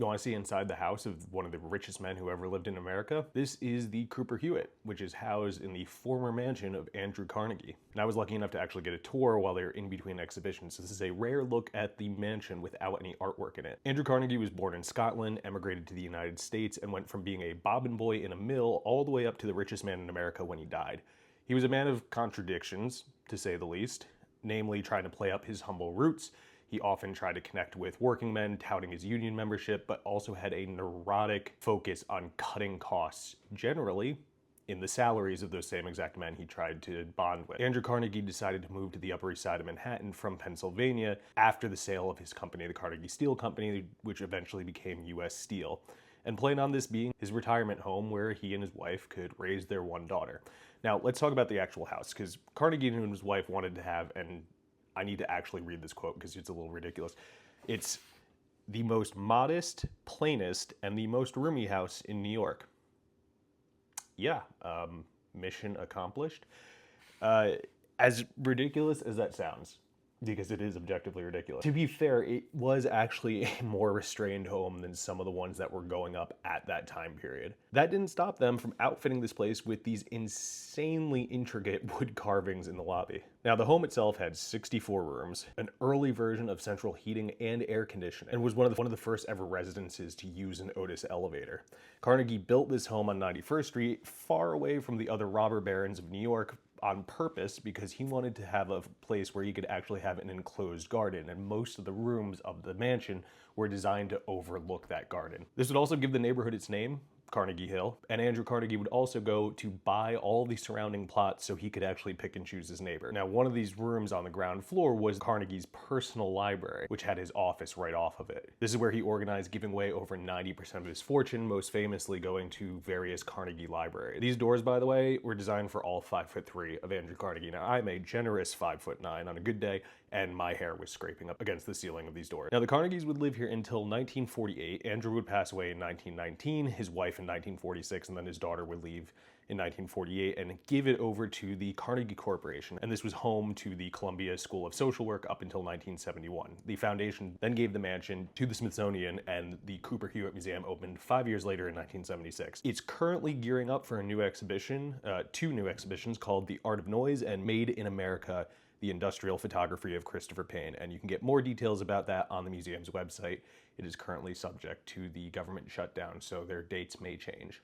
You want to see inside the house of one of the richest men who ever lived in America? This is the Cooper Hewitt, which is housed in the former mansion of Andrew Carnegie. And I was lucky enough to actually get a tour while they were in between exhibitions. So this is a rare look at the mansion without any artwork in it. Andrew Carnegie was born in Scotland, emigrated to the United States, and went from being a bobbin boy in a mill all the way up to the richest man in America when he died. He was a man of contradictions, to say the least, namely trying to play up his humble roots. He often tried to connect with working men, touting his union membership, but also had a neurotic focus on cutting costs, generally in the salaries of those same exact men he tried to bond with. Andrew Carnegie decided to move to the Upper East Side of Manhattan from Pennsylvania after the sale of his company, the Carnegie Steel Company, which eventually became U.S. Steel, and planned on this being his retirement home where he and his wife could raise their one daughter. Now, let's talk about the actual house, because Carnegie and his wife wanted to have, and I need to actually read this quote because it's a little ridiculous. It's the most modest, plainest, and the most roomy house in New York. Yeah, mission accomplished. As ridiculous as that sounds, because it is objectively ridiculous. To be fair, it was actually a more restrained home than some of the ones that were going up at that time period. That didn't stop them from outfitting this place with these insanely intricate wood carvings in the lobby. Now, the home itself had 64 rooms, an early version of central heating and air conditioning, and was one of the first ever residences to use an Otis elevator. Carnegie built this home on 91st Street, far away from the other robber barons of New York, on purpose because he wanted to have a place where he could actually have an enclosed garden, and most of the rooms of the mansion were designed to overlook that garden. This would also give the neighborhood its name, Carnegie Hill, and Andrew Carnegie would also go to buy all the surrounding plots so he could actually pick and choose his neighbor. Now, one of these rooms on the ground floor was Carnegie's personal library, which had his office right off of it. This is where he organized giving away over 90% of his fortune, most famously going to various Carnegie libraries. These doors, by the way, were designed for all 5'3" of Andrew Carnegie. Now, I'm a generous 5'9" on a good day, and my hair was scraping up against the ceiling of these doors. Now, the Carnegies would live here until 1948. Andrew would pass away in 1919, his wife in 1946, and then his daughter would leave in 1948 and give it over to the Carnegie Corporation. And this was home to the Columbia School of Social Work up until 1971. The foundation then gave the mansion to the Smithsonian, and the Cooper Hewitt Museum opened 5 years later in 1976. It's currently gearing up for a new exhibition, two new exhibitions called The Art of Noise and Made in America, the Industrial Photography of Christopher Paine. And you can get more details about that on the museum's website. It is currently subject to the government shutdown, so their dates may change.